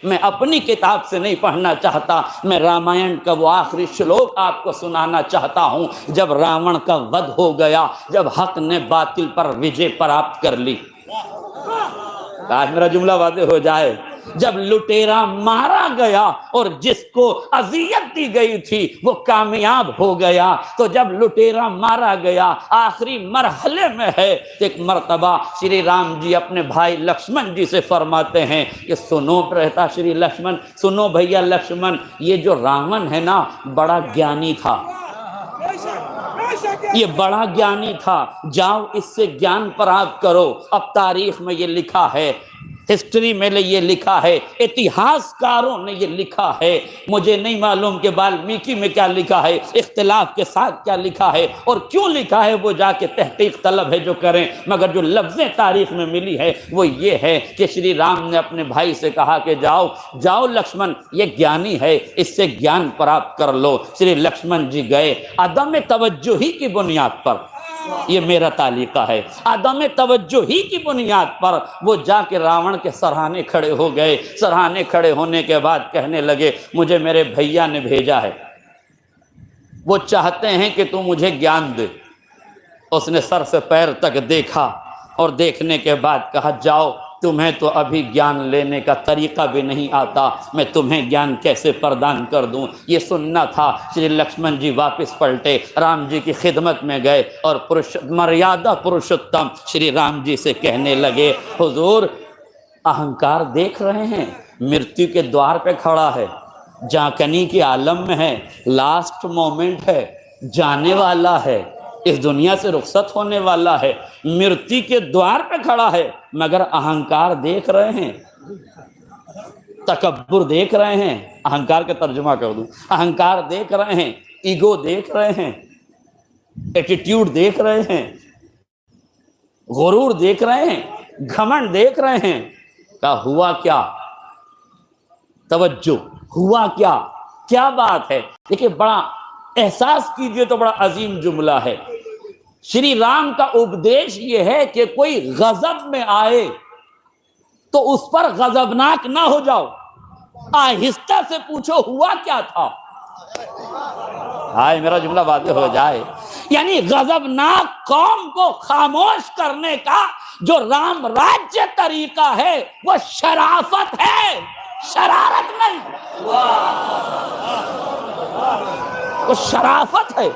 मैं अपनी किताब से नहीं पढ़ना चाहता, मैं रामायण का वो आखिरी श्लोक आपको सुनाना चाहता हूं जब रावण का वध हो गया, जब हक ने बातिल पर विजय प्राप्त कर ली। आज मेरा जुमला वादे हो जाए। जब लुटेरा मारा गया और जिसको अजियत दी गई थी वो कामयाब हो गया, तो जब लुटेरा मारा गया आखिरी मरहले में है, एक मर्तबा श्री राम जी अपने भाई लक्ष्मण जी से फरमाते हैं कि सुनो रहता श्री लक्ष्मण, सुनो भैया लक्ष्मण, ये जो रावण है ना बड़ा ज्ञानी था, ये बड़ा ज्ञानी था, जाओ इससे ज्ञान प्राप्त करो। अब तारीख में ये लिखा है, हिस्ट्री में ये लिखा है, इतिहासकारों ने ये लिखा है, मुझे नहीं मालूम कि वाल्मीकि में क्या लिखा है, इख्तिलाफ के साथ क्या लिखा है और क्यों लिखा है, वो जाके तहकीक तलब है जो करें, मगर जो लफ्ज़ें तारीख में मिली है वो ये है कि श्री राम ने अपने भाई से कहा कि जाओ जाओ लक्ष्मण, ये ज्ञानी है, इससे ज्ञान प्राप्त कर लो। श्री लक्ष्मण जी गए, अदम तवज्जुही की बुनियाद पर, ये मेरा तालिका है, आदम तवज्जो ही की बुनियाद पर वो जाके रावण के सरहाने खड़े हो गए। सरहाने खड़े होने के बाद कहने लगे मुझे मेरे भैया ने भेजा है, वो चाहते हैं कि तू मुझे ज्ञान दे। उसने सर से पैर तक देखा और देखने के बाद कहा जाओ, तुम्हें तो अभी ज्ञान लेने का तरीका भी नहीं आता, मैं तुम्हें ज्ञान कैसे प्रदान कर दूं। ये सुनना था। श्री लक्ष्मण जी वापस पलटे, राम जी की खिदमत में गए और मर्यादा पुरुषोत्तम श्री राम जी से कहने लगे हुजूर, अहंकार देख रहे हैं, मृत्यु के द्वार पे खड़ा है, जाकनी के आलम में है, लास्ट मोमेंट है, जाने वाला है, इस दुनिया से रुखसत होने वाला है, मृत्यु के द्वार पे खड़ा है, मगर अहंकार देख रहे हैं, तकब्बुर देख रहे हैं। अहंकार का तर्जुमा कर दूं, अहंकार देख रहे हैं, ईगो देख रहे हैं, एटीट्यूड देख रहे हैं, गुरूर देख रहे हैं, घमंड देख रहे हैं। क्या हुआ, क्या तवज्जो, हुआ क्या, क्या बात है। देखिए बड़ा एहसास कीजिए तो बड़ा अजीम जुमला है। श्री राम का उपदेश ये है कि कोई गजब में आए तो उस पर गजबनाक ना हो जाओ, आहिस्ता से पूछो हुआ क्या था। हाय मेरा जुमला वादे हो जाए। यानी गजबनाक कौम को खामोश करने का जो राम राज्य तरीका है वो शराफत है, शरारत नहीं, वो शराफत है।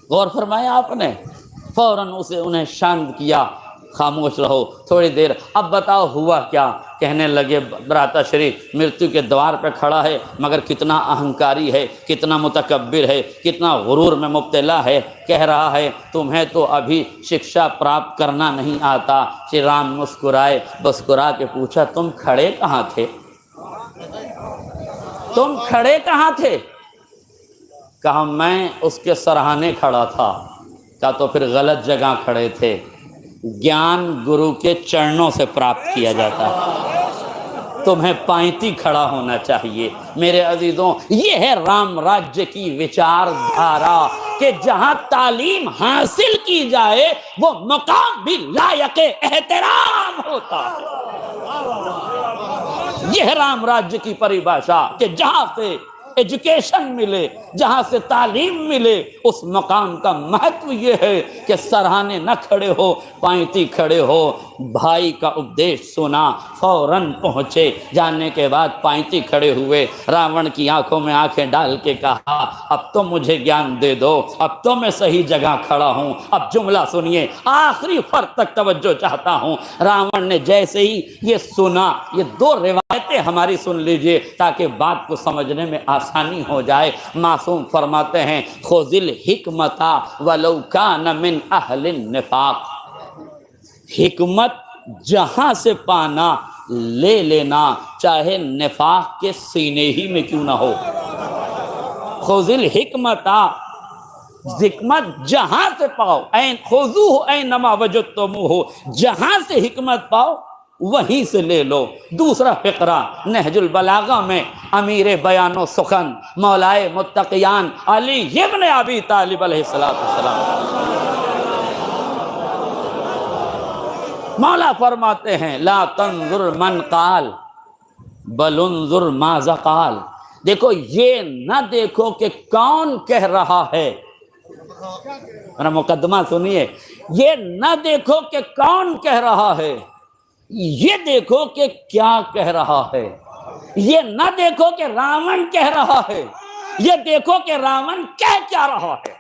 गौर फरमाया आपने, फौरन उसे उन्हें शांत किया, खामोश रहो थोड़ी देर, अब बताओ हुआ क्या। कहने लगे भ्राता श्री मृत्यु के द्वार पर खड़ा है, मगर कितना अहंकारी है, कितना मुतकब्बिर है, कितना गुरूर में मुब्तला है। कह रहा है तुम्हें तो अभी शिक्षा प्राप्त करना नहीं आता। श्री राम मुस्कुराए, मुस्कुरा के पूछा तुम खड़े कहाँ थे, तुम खड़े कहाँ थे। कहा मैं उसके सराहने खड़ा था। कहा तो फिर गलत जगह खड़े थे। ज्ञान गुरु के चरणों से प्राप्त किया जाता है, तुम्हें पांति खड़ा होना चाहिए। मेरे अजीजों, ये है राम राज्य की विचारधारा कि जहां तालीम हासिल की जाए वो मुकाम भी लायक एहतराम होता है। यह है राम राज्य की परिभाषा कि जहां से एजुकेशन मिले, जहां से तालीम मिले, उस मकाम का महत्व यह है कि सराहने न खड़े हो, पांति खड़े हो। भाई का उपदेश सुना, फौरन पहुंचे। जाने के बाद पांति खड़े हुए, रावण की आंखों में आंखें डाल के कहा अब तो मुझे ज्ञान दे दो, अब तो मैं सही जगह खड़ा हूं। अब जुमला सुनिए, आखिरी फर्क तक तवज्जो चाहता हूं। रावण ने जैसे ही ये सुना, ये दो रिवायतें हमारी सुन लीजिए ताकि बात को समझने में आसानी हो जाए। मासूम फरमाते हैं खुजिल हिकमता वलौ कान मिन अहलिन निफाक, हिकमत जहां से पाना ले लेना, चाहे निफाक के सीने ही में क्यों ना हो। खुजिल हिकमता हिकमत जहां से पाओ, ऐन खुजू हो ऐन नमा वजद तो मुँह हो, जहां से हिकमत पाओ वहीं से ले लो। दूसरा फिक्रा नहजुल बलागा में अमीर बयानो सुखन मौलाए मुत्तकियान अली इब्न अबी तालिब अलैहिस्सलातु वस्सलाम, मौला फरमाते हैं ला तंजुर मन काल बलुंजुर माज़ा काल। देखो ये न देखो कि कौन कह रहा है, मेरा मुकदमा सुनिए, ये न देखो कि कौन कह रहा है, ये देखो कि क्या कह रहा है। ये न देखो कि रावण कह रहा है, ये देखो कि रावण कह क्या रहा है।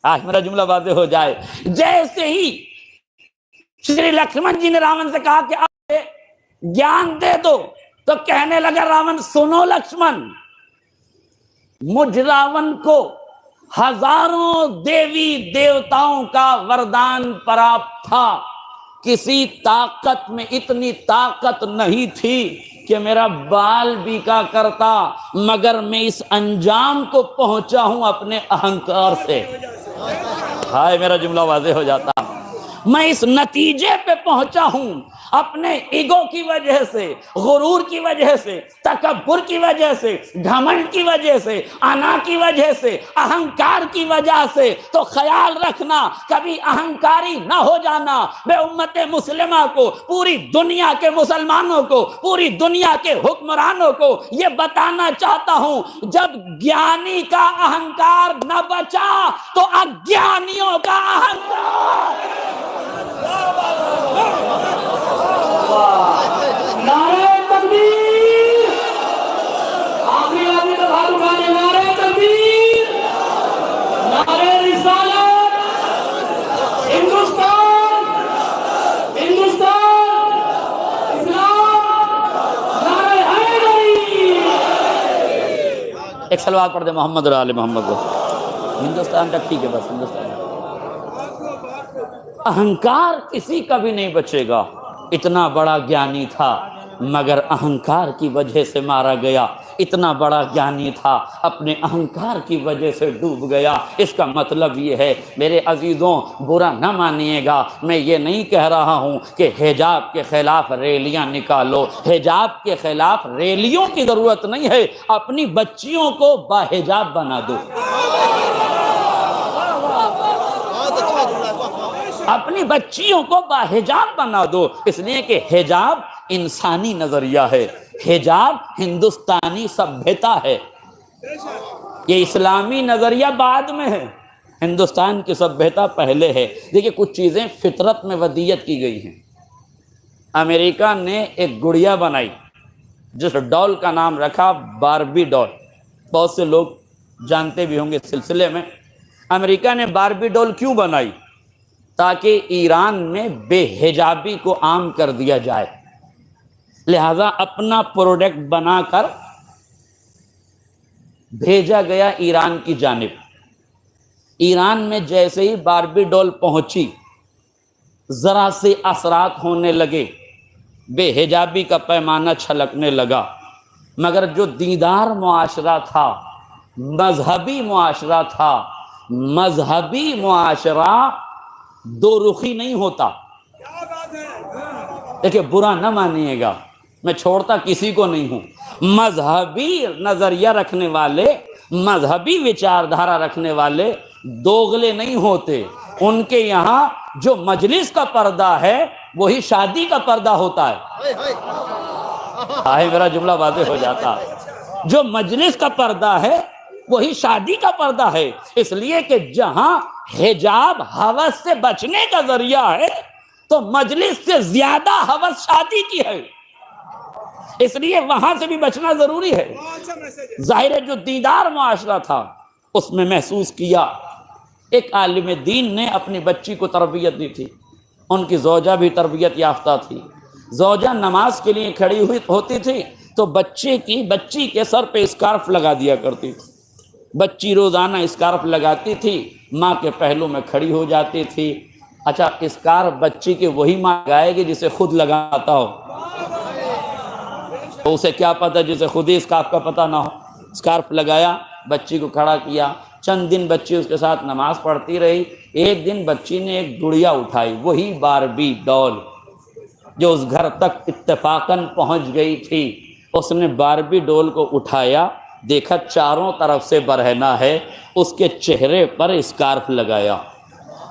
आज मेरा जुमला वाज़ेह हो जाए। जैसे ही श्री लक्ष्मण जी ने रावण से कहा कि आप ज्ञान दे दो, तो कहने लगा रावण सुनो लक्ष्मण, मुझ रावण को हजारों देवी देवताओं का वरदान प्राप्त था, किसी ताकत में इतनी ताकत नहीं थी कि मेरा बाल बीका करता, मगर मैं इस अंजाम को पहुंचा हूं अपने अहंकार से। हाय मेरा जुमला वाज़ेह हो जाता। मैं इस नतीजे पे पहुंचा हूं अपने ईगो की वजह से, गुरूर की वजह से, तकब्बुर की वजह से, घमंड की वजह से, अना की वजह से, अहंकार की वजह से। तो ख्याल रखना कभी अहंकारी ना हो जाना। मैं उम्मत मुस्लिमा को, पूरी दुनिया के मुसलमानों को, पूरी दुनिया के हुक्मरानों को ये बताना चाहता हूं, जब ज्ञानी का अहंकार न बचा तो अज्ञानियों का अहंकार। नारे तकबीर, आखिरी आदमी तो हाथ उठा दे। नारे तकबीर, नारे रिसालत, हिंदुस्तान, हिंदुस्तान, इस्लाम, नारे हैदरी। एक सलवात पढ़ दे मोहम्मद और आले मोहम्मद को। हिंदुस्तान तक ठीक है, बस हिंदुस्तान। अहंकार किसी का भी नहीं बचेगा। इतना बड़ा ज्ञानी था मगर अहंकार की वजह से मारा गया। इतना बड़ा ज्ञानी था, अपने अहंकार की वजह से डूब गया। इसका मतलब ये है मेरे अजीज़ों, बुरा ना मानिएगा, मैं ये नहीं कह रहा हूँ कि हिजाब के खिलाफ रैलियाँ निकालो। हिजाब के खिलाफ रैलियों की ज़रूरत नहीं है, अपनी बच्चियों को बाहिजाब बना दो। अपनी बच्चियों को बाहिजाब बना दो, इसलिए कि हिजाब इंसानी नजरिया है, हिजाब हिंदुस्तानी सभ्यता है। ये इस्लामी नजरिया बाद में है, हिंदुस्तान की सभ्यता पहले है। देखिए कुछ चीजें फितरत में वदियत की गई हैं। अमेरिका ने एक गुड़िया बनाई जिस डॉल का नाम रखा बारबी डॉल। बहुत से लोग जानते भी होंगे इस सिलसिले में। अमेरिका ने बारबी डॉल क्यों बनाई? ताकि ईरान में बेहिजाबी को आम कर दिया जाए। लिहाजा अपना प्रोडक्ट बनाकर भेजा गया ईरान की जानिब। ईरान में जैसे ही बारबी डॉल पहुंची, जरा से असरात होने लगे, बेहिजाबी का पैमाना छलकने लगा। मगर जो दीदार मुआशरा था, मजहबी मुआशरा था, मजहबी मुआशरा दो रुखी नहीं होता। देखिए बुरा न मानिएगा, मैं छोड़ता किसी को नहीं हूं। मजहबी नजरिया रखने वाले, मजहबी विचारधारा रखने वाले दोगले नहीं होते। उनके यहाँ जो मजलिस का पर्दा है वही शादी का पर्दा होता है। आए मेरा जुमला वाज़ेह हो जाता। जो मजलिस का पर्दा है वही शादी का पर्दा है। इसलिए कि जहां हिजाब हवस से बचने का जरिया है, तो मजलिस से ज्यादा हवस शादी की है, इसलिए वहां से भी बचना जरूरी है। जाहिर है जो दीदार मुआशरा था उसमें महसूस किया। एक आलिम दीन ने अपनी बच्ची को तरबियत दी थी, उनकी ज़ौजा भी तरबियत याफ्ता थी। ज़ौजा नमाज के लिए खड़ी हुई होती थी तो बच्ची के सर पे स्कार्फ लगा दिया करती थी। बच्ची रोज़ाना स्कार्फ लगाती थी, माँ के पहलू में खड़ी हो जाती थी। अच्छा, स्कार्फ बच्ची की वही माँ लगाएगी जिसे खुद लगाता हो, तो उसे क्या पता जिसे खुद ही स्कार्फ का पता ना हो। स्कार्फ लगाया, बच्ची को खड़ा किया, चंद दिन बच्ची उसके साथ नमाज पढ़ती रही। एक दिन बच्ची ने एक गुड़िया उठाई, वही बारबी डॉल जो उस घर तक इत्तेफाकन पहुंच गई थी। उसने बारबी डॉल को उठाया, देखा चारों तरफ से बरहना है, उसके चेहरे पर स्कार्फ लगाया,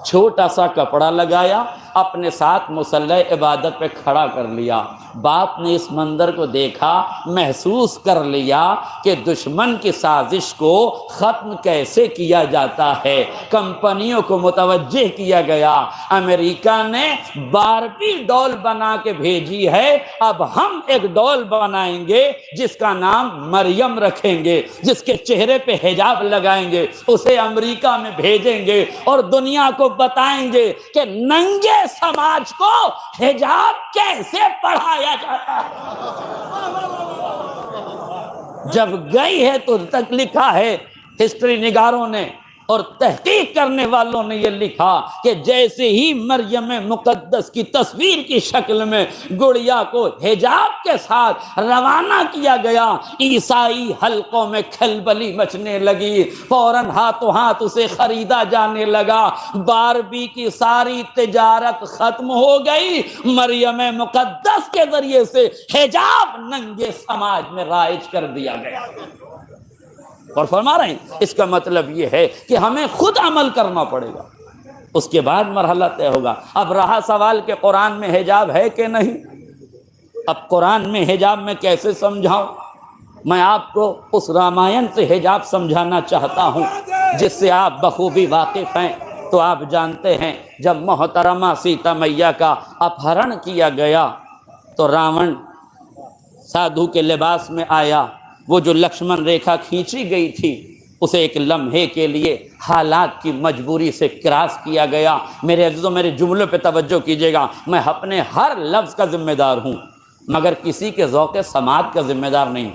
छोटा सा कपड़ा लगाया, अपने साथ मुसल्ला इबादत पे खड़ा कर लिया। बाप ने इस मंजर को देखा, महसूस कर लिया कि दुश्मन की साजिश को ख़त्म कैसे किया जाता है। कंपनियों को मुतवज्जे किया गया। अमेरिका ने बारबी डॉल बना के भेजी है, अब हम एक डॉल बनाएंगे जिसका नाम मरियम रखेंगे, जिसके चेहरे पे हिजाब लगाएंगे, उसे अमेरिका में भेजेंगे और दुनिया को बताएंगे कि नंगे समाज को हिजाब कैसे पढ़ाया जाता है। जब गई है तो तक लिखा है हिस्ट्री निगारों ने और तहकीक करने वालों ने यह लिखा कि जैसे ही मरियम मुकद्दस की तस्वीर की शक्ल में गुड़िया को हिजाब के साथ रवाना किया गया, ईसाई हलकों में खलबली मचने लगी। फौरन हाथों हाथ उसे खरीदा जाने लगा। बारबी की सारी तिजारत खत्म हो गई। मरियम मुकद्दस के जरिए से हिजाब नंगे समाज में राइज कर दिया गया। और फरमा रहे हैं इसका मतलब यह है कि हमें खुद अमल करना पड़ेगा, उसके बाद मरहला तय होगा। अब रहा सवाल कि कुरान में हिजाब है कि नहीं। अब कुरान में हिजाब में कैसे समझाऊं? मैं आपको उस रामायण से हिजाब समझाना चाहता हूं जिससे आप बखूबी वाकिफ हैं। तो आप जानते हैं जब मोहतरमा सीता मैया का अपहरण किया गया तो रावण साधु के लिबास में आया। वो जो लक्ष्मण रेखा खींची गई थी उसे एक लम्हे के लिए हालात की मजबूरी से क्रॉस किया गया। मेरे अज़ीज़ों, मेरे जुमलों पे तवज्जो कीजिएगा। मैं अपने हर लफ्ज़ का जिम्मेदार हूँ मगर किसी के ज़ौक़ समात का जिम्मेदार नहीं हूँ।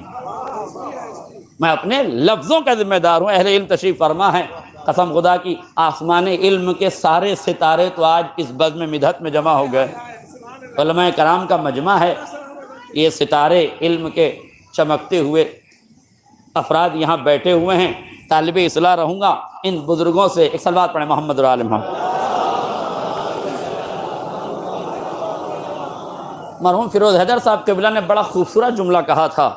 मैं अपने लफ्ज़ों का जिम्मेदार हूँ। अहले इल्म तशरीफ़ फरमा है, कसम खुदा की आसमान इल्म के सारे सितारे तो आज इस बज़्म मिदहत में जमा हो गए। उलमाए कराम का मजमा है। ये सितारे इल्म के चमकते हुए अफराद यहाँ बैठे हुए हैं। तालिबे इस्लाह रहूँगा इन बुजुर्गों से एक सलवात पढ़े मोहम्मद आल मोहम्मद। मरहूम फिरोज हैदर साहब क़िबला ने बड़ा खूबसूरत जुमला कहा था।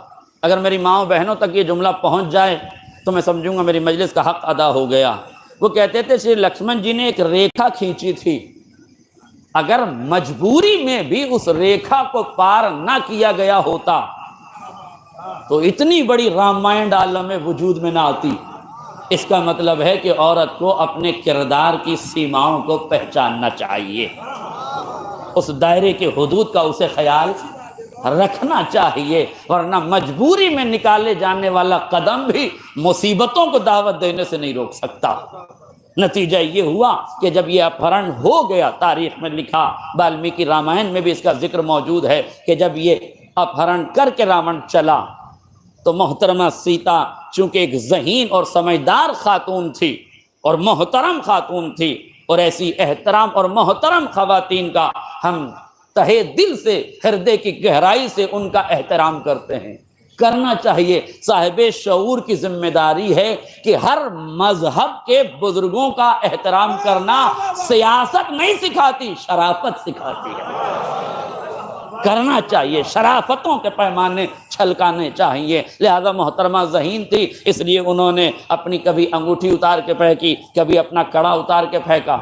अगर मेरी माओ बहनों तक ये जुमला पहुँच जाए तो मैं समझूंगा मेरी मजलिस का हक़ अदा हो गया। वो कहते थे श्री लक्ष्मण जी ने एक रेखा खींची थी, अगर मजबूरी में भी उस रेखा को पार ना किया गया होता तो इतनी बड़ी रामायण आलम में वजूद में ना आती। इसका मतलब है कि औरत को अपने किरदार की सीमाओं को पहचानना चाहिए, उस दायरे के हुदूद का उसे ख्याल रखना चाहिए, वरना मजबूरी में निकाले जाने वाला कदम भी मुसीबतों को दावत देने से नहीं रोक सकता। नतीजा ये हुआ कि जब ये अपहरण हो गया, तारीख में लिखा, वाल्मीकि रामायण में भी इसका जिक्र मौजूद है कि जब ये अपहरण करके रावण चला तो मोहतरमा सीता चूंकि एक ज़हीन और समझदार खातून थी और मोहतरम खातून थी, और ऐसी एहतराम और मोहतरम खवातीन का हम तहे दिल से, हृदय की गहराई से उनका एहतराम करते हैं, करना चाहिए। साहिबे शऊर की जिम्मेदारी है कि हर मजहब के बुजुर्गों का एहतराम करना सियासत नहीं सिखाती, शराफत सिखाती है। करना चाहिए, शराफतों के पैमाने छलकाने चाहिए। लिहाजा मोहतरमा ज़हीन थी, इसलिए उन्होंने अपनी कभी अंगूठी उतार के फेंकी, कभी अपना कड़ा उतार के फेंका,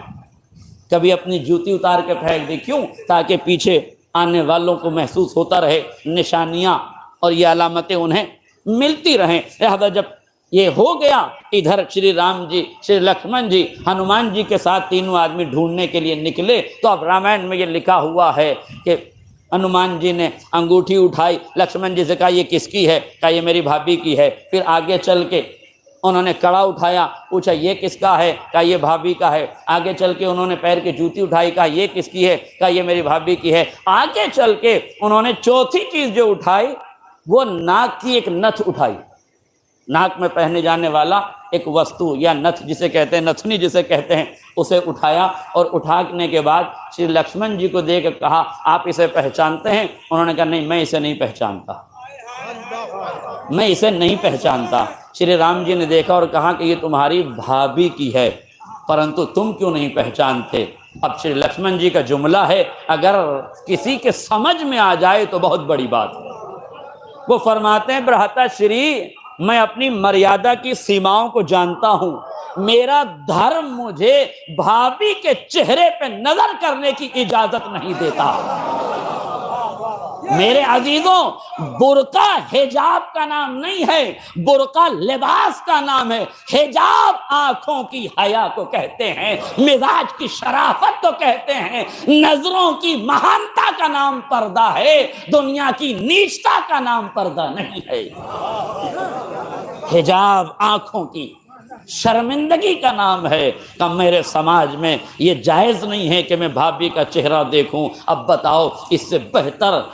कभी अपनी जूती उतार के फेंक दी। क्यों? ताकि पीछे आने वालों को महसूस होता रहे, निशानियाँ और ये अलामतें उन्हें मिलती रहें। लिहाजा जब ये हो गया, इधर श्री राम जी, श्री लक्ष्मण जी, हनुमान जी के साथ तीनों आदमी ढूंढने के लिए निकले। तो अब रामायण में ये लिखा हुआ है कि हनुमान जी ने अंगूठी उठाई, लक्ष्मण जी से कहा ये किसकी है? कहा ये मेरी भाभी की है। फिर आगे चल के उन्होंने कड़ा उठाया, पूछा ये किसका है? कहा ये भाभी का है। आगे चल के उन्होंने पैर की जूती उठाई, कहा ये किसकी है? कहा ये मेरी भाभी की है। आगे चल के उन्होंने चौथी चीज़ जो उठाई वो नाक की एक नथ उठाई। नाक में पहने जाने वाला एक वस्तु या नथ जिसे कहते हैं, नथनी जिसे कहते हैं, उसे उठाया। और उठाने के बाद श्री लक्ष्मण जी को देख कहा आप इसे पहचानते हैं? उन्होंने कहा नहीं, मैं इसे नहीं पहचानता। मैं इसे नहीं पहचानता। श्री राम जी ने देखा और कहा कि ये तुम्हारी भाभी की है, परंतु तुम क्यों नहीं पहचानते। अब श्री लक्ष्मण जी का जुमला है, अगर किसी के समझ में आ जाए तो बहुत बड़ी बात है। वो फरमाते हैं, भ्राता श्री, मैं अपनी मर्यादा की सीमाओं को जानता हूं। मेरा धर्म मुझे भाभी के चेहरे पे नजर करने की इजाजत नहीं देता। मेरे अजीजों, बुर्का हिजाब का नाम नहीं है, बुर्का लिबास का नाम है। हिजाब आंखों की हया को कहते हैं, मिजाज की शराफत को कहते हैं, नजरों की महानता का नाम पर्दा है, दुनिया की नीचता का नाम पर्दा नहीं है। हिजाब आंखों की शर्मिंदगी का नाम है। कब मेरे समाज में ये जायज नहीं है कि मैं भाभी का चेहरा देखूं। अब बताओ, इससे बेहतर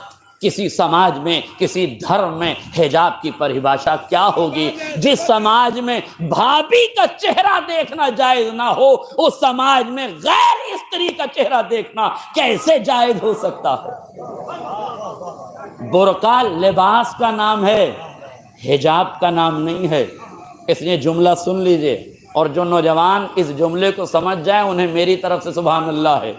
किसी समाज में, किसी धर्म में हिजाब की परिभाषा क्या होगी। जिस समाज में भाभी का चेहरा देखना जायज ना हो, उस समाज में गैर स्त्री का चेहरा देखना कैसे जायज हो सकता है। बुर्का लिबास का नाम है, हिजाब का नाम नहीं है। इसलिए जुमला सुन लीजिए, और जो नौजवान इस जुमले को समझ जाए उन्हें मेरी तरफ से सुभान अल्लाह है।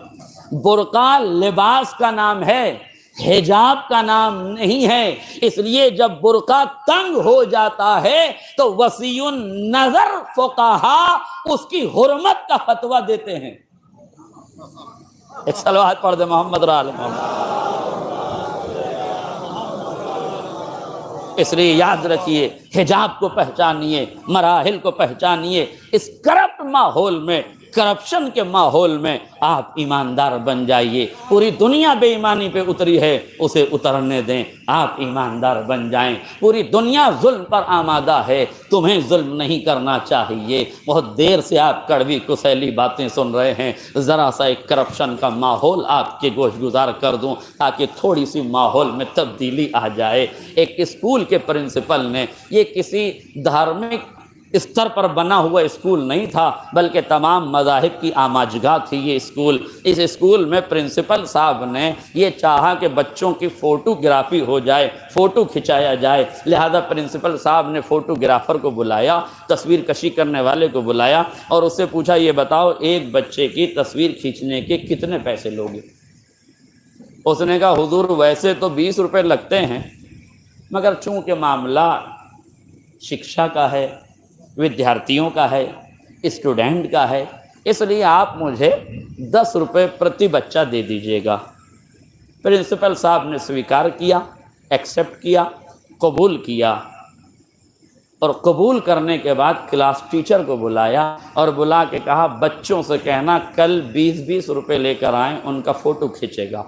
बुर्का लिबास का नाम है, हिजाब का नाम नहीं है। इसलिए जब बुर्का तंग हो जाता है तो वसीउन नजर फुकाहा उसकी हुर्मत का फतवा देते हैं। एक सलवात पढ़ दे मोहम्मद राल मोहम्मद। इसलिए याद रखिए, हिजाब को पहचानिए, मराहिल को पहचानिए। इस करप्ट माहौल में, करप्शन के माहौल में आप ईमानदार बन जाइए। पूरी दुनिया बेईमानी पे उतरी है, उसे उतरने दें, आप ईमानदार बन जाएं। पूरी दुनिया जुल्म पर आमादा है, तुम्हें जुल्म नहीं करना चाहिए। बहुत देर से आप कड़वी कुसैली बातें सुन रहे हैं, ज़रा सा एक करप्शन का माहौल आपके गोश गुजार कर दूं ताकि थोड़ी सी माहौल में तब्दीली आ जाए। एक स्कूल के प्रिंसिपल ने, ये किसी धार्मिक स्तर पर बना हुआ स्कूल नहीं था, बल्कि तमाम मज़ाहिब की आमाजगाह थी ये स्कूल। इस स्कूल में प्रिंसिपल साहब ने ये चाहा कि बच्चों की फ़ोटोग्राफी हो जाए, फ़ोटो खिंचाया जाए। लिहाजा प्रिंसिपल साहब ने फ़ोटोग्राफ़र को बुलाया, तस्वीर कशी करने वाले को बुलाया और उससे पूछा, ये बताओ एक बच्चे की तस्वीर खींचने के कितने पैसे लोगे। उसने कहा, हुजूर वैसे तो 20 रुपये लगते हैं, मगर चूँकि मामला शिक्षा का है, विद्यार्थियों का है, स्टूडेंट का है, इसलिए आप मुझे 10 रुपये प्रति बच्चा दे दीजिएगा। प्रिंसिपल साहब ने स्वीकार किया, एक्सेप्ट किया, कबूल किया। और कबूल करने के बाद क्लास टीचर को बुलाया और बुला के कहा, बच्चों से कहना कल 20-20 रुपये लेकर आएँ, उनका फ़ोटो खींचेगा।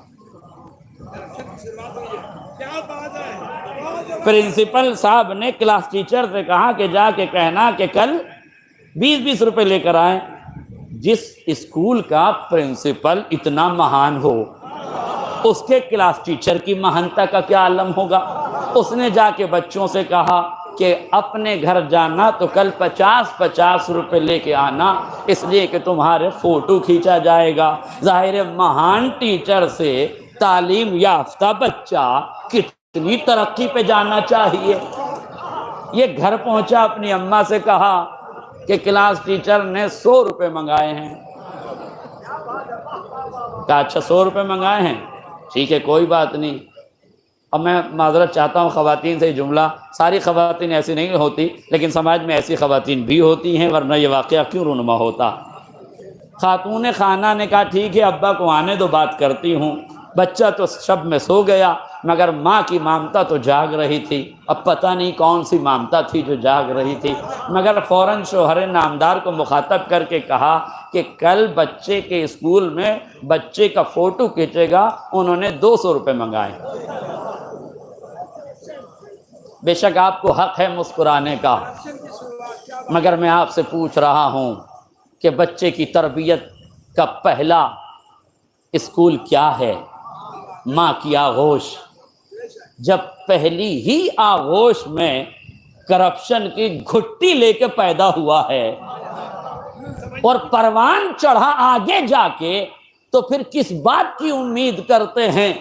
प्रिंसिपल साहब ने क्लास टीचर से कहा कि जाके कहना कि कल 20-20 रुपये लेकर आए। जिस स्कूल का प्रिंसिपल इतना महान हो, उसके क्लास टीचर की महानता का क्या आलम होगा। उसने जाके बच्चों से कहा कि अपने घर जाना तो कल 50-50 रुपये लेके आना, इसलिए कि तुम्हारे फ़ोटो खींचा जाएगा। ज़ाहिर महान टीचर से तालीम याफ्ता बच्चा कितनी तरक्की पे जाना चाहिए। ये घर पहुंचा, अपनी अम्मा से कहा कि क्लास टीचर ने 100 रुपये मंगाए हैं। कहा, अच्छा 100 रुपये मंगाए हैं, ठीक है कोई बात नहीं। अब मैं माजरत चाहता हूँ ख़वातीन से, जुमला, सारी ख़वातीन ऐसी नहीं होती, लेकिन समाज में ऐसी ख़वातीन भी होती हैं, वरना ये वाक़या क्यों रुनमा होता। खातून खाना ने कहा, ठीक है अब्बा को आने दो, बात करती हूँ। बच्चा तो शब में सो गया, मगर माँ की ममता तो जाग रही थी। अब पता नहीं कौन सी ममता थी जो जाग रही थी, मगर फ़ौरन शोहर नामदार को मुखातब करके कहा कि कल बच्चे के स्कूल में बच्चे का फ़ोटो खींचेगा। उन्होंने 200 रुपये मंगाए। बेशक आपको हक है मुस्कुराने का, मगर मैं आपसे पूछ रहा हूँ कि बच्चे की तरबियत का पहला स्कूल क्या है? माँ की आगोश। जब पहली ही आगोश में करप्शन की घुट्टी लेके पैदा हुआ है और परवान चढ़ा आगे जाके, तो फिर किस बात की उम्मीद करते हैं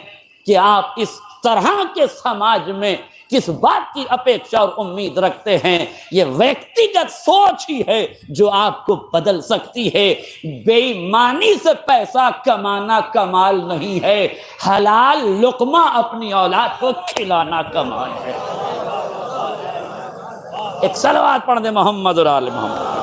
कि आप इस तरह के समाज में किस बात की अपेक्षा और उम्मीद रखते हैं। ये व्यक्तिगत सोच ही है जो आपको बदल सकती है। बेईमानी से पैसा कमाना कमाल नहीं है, हलाल लुकमा अपनी औलाद को खिलाना कमाल है। एक सलवात पढ़ दे मोहम्मद और आले मोहम्मद।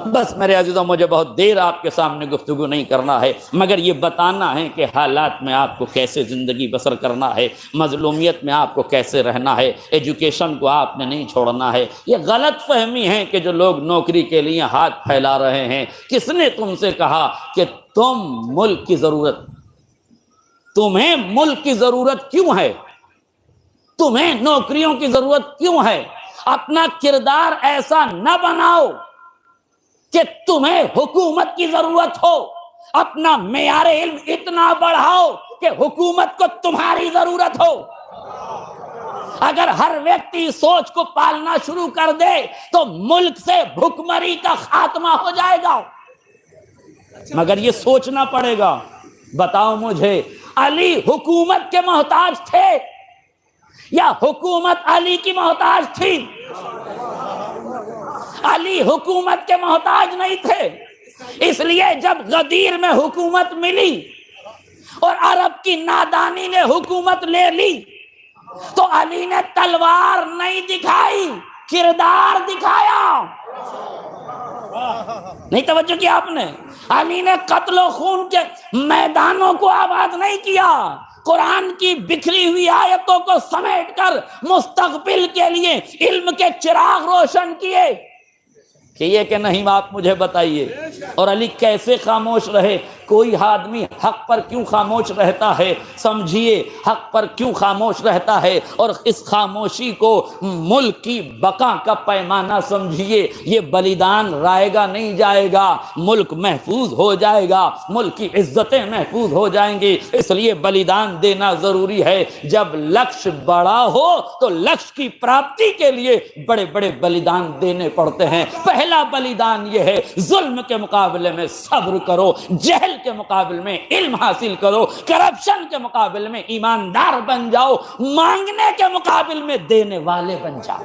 बस मेरे अजीजों, मुझे बहुत देर आपके सामने गुफ्तगू नहीं करना है, मगर ये बताना है कि हालात में आपको कैसे ज़िंदगी बसर करना है, मजलूमियत में आपको कैसे रहना है, एजुकेशन को आपने नहीं छोड़ना है। ये गलत फहमी है कि जो लोग नौकरी के लिए हाथ फैला रहे हैं। किसने तुमसे कहा कि तुम्हें मुल्क की ज़रूरत क्यों है? तुम्हें नौकरियों की ज़रूरत क्यों है? अपना किरदार ऐसा न बनाओ कि तुम्हें हुकूमत की जरूरत हो। अपना मेयारे इल्म इतना बढ़ाओ कि हुकूमत को तुम्हारी जरूरत हो। अगर हर व्यक्ति सोच को पालना शुरू कर दे तो मुल्क से भुखमरी का खात्मा हो जाएगा। मगर ये सोचना पड़ेगा। बताओ मुझे, अली हुकूमत के मोहताज थे या हुकूमत अली की मोहताज थी? अली हुकूमत के मोहताज नहीं थे। इसलिए जब गदीर में हुकूमत मिली और अरब की नादानी ने हुकूमत ले ली तो अली ने तलवार नहीं दिखाई, किरदार दिखाया। नहीं तवज्जो किया आपने? अली ने कत्ल खून के मैदानों को आबाद नहीं किया, कुरान की बिखरी हुई आयतों को समेटकर मुस्तकबिल के लिए इल्म के चिराग रोशन किए। कि नहीं, आप मुझे बताइए। और अली कैसे खामोश रहे? कोई आदमी हक पर क्यों खामोश रहता है? समझिए, हक पर क्यों खामोश रहता है और इस खामोशी को मुल्क की बका का पैमाना समझिए। ये बलिदान रायगा नहीं जाएगा, मुल्क महफूज हो जाएगा, मुल्क की इज्जतें महफूज हो जाएंगी। इसलिए बलिदान देना जरूरी है। जब लक्ष्य बड़ा हो तो लक्ष्य की प्राप्ति के लिए बड़े बड़े बलिदान देने पड़ते हैं। पहला बलिदान यह है, जुल्म के मुकाबले में सब्र करो, जहल के मुकाबले में इल्म हासिल करो, करप्शन के मुकाबले में ईमानदार बन जाओ, मांगने के मुकाबले में देने वाले बन जाओ।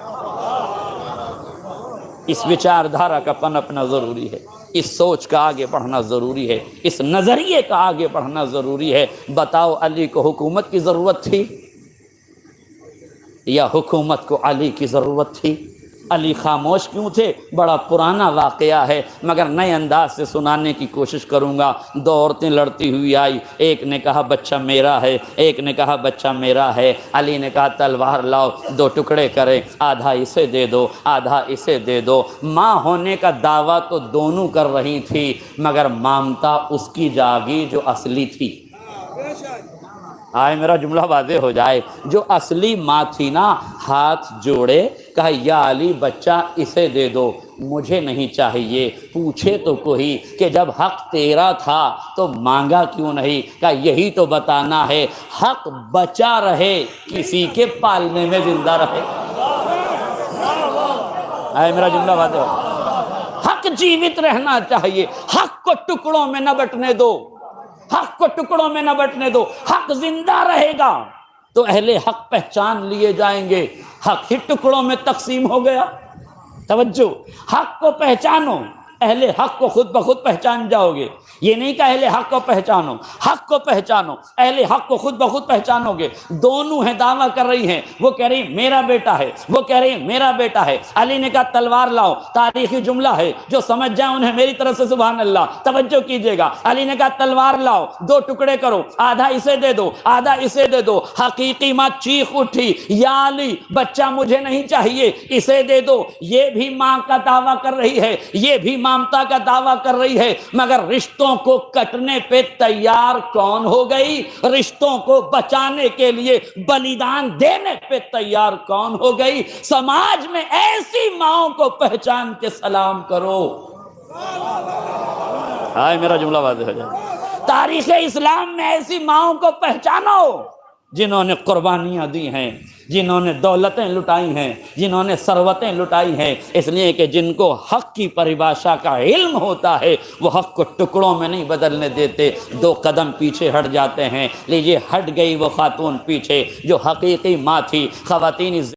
इस विचारधारा का पनपना जरूरी है, इस सोच का आगे बढ़ना जरूरी है, इस नजरिए का आगे बढ़ना जरूरी है। बताओ, अली को हुकूमत की जरूरत थी या हुकूमत को अली की जरूरत थी? अली खामोश क्यों थे? बड़ा पुराना वाकया है, मगर नए अंदाज से सुनाने की कोशिश करूंगा। दो औरतें लड़ती हुई आई, एक ने कहा बच्चा मेरा है, एक ने कहा बच्चा मेरा है। अली ने कहा तलवार लाओ, दो टुकड़े करें, आधा इसे दे दो, आधा इसे दे दो। माँ होने का दावा तो दोनों कर रही थी, मगर ममता उसकी जागी जो असली थी। आए मेरा जुमला वाज़ेह हो जाए। जो असली माँ थी ना, हाथ जोड़े, कहा या अली बच्चा इसे दे दो, मुझे नहीं चाहिए। पूछे तो कोई कि जब हक तेरा था तो मांगा क्यों नहीं? कहा यही तो बताना है, हक बचा रहे, किसी के पालने में जिंदा रहे। आए मेरा जुमला वाज़ेह हो। हक जीवित रहना चाहिए, हक को टुकड़ों में न बंटने दो, हक को टुकड़ों में न बंटने दो। हक जिंदा रहेगा तो अहले हक पहचान लिए जाएंगे। हक ही टुकड़ों में तकसीम हो गया। तवज्जो, हक को पहचानो, अहले हक को खुद ब खुद पहचान जाओगे। ये नहीं कि अहले हक को पहचानो, हक को पहचानो, अहले हक को खुद ब खुद पहचानोगे। दोनों हैं, दावा कर रही हैं, वो कह रही मेरा बेटा है, वो कह रही मेरा बेटा है। अली ने कहा तलवार लाओ, तारीखी जुमला है, जो समझ जाए उन्हें मेरी तरफ से सुभान अल्लाह। तवज्जो कीजिएगा, अली ने कहा तलवार लाओ, दो टुकड़े करो, आधा इसे दे दो, आधा इसे दे दो। हकीकी माँ चीख उठी, या अली बच्चा मुझे नहीं चाहिए, इसे दे दो। ये भी माँ का दावा कर रही है, ये भी ममता का दावा कर रही है, मगर रिश्तों को कटने पे तैयार कौन हो गई? रिश्तों को बचाने के लिए बलिदान देने पे तैयार कौन हो गई? समाज में ऐसी माओं को पहचान के सलाम करो। हाय मेरा जुमला वाज़ेह हो जाए। तारीख़ इस्लाम में ऐसी माओं को पहचानो जिन्होंने कुर्बानियाँ दी हैं, जिन्होंने दौलतें लुटाई हैं, जिन्होंने सरवतें लुटाई हैं, इसलिए कि जिनको हक़ की परिभाषा का इल्म होता है वो हक़ को टुकड़ों में नहीं बदलने देते, 2 कदम पीछे हट जाते हैं। लीजिए, हट गई वो खातून पीछे जो हकीकी माँ थी। ख़वातीन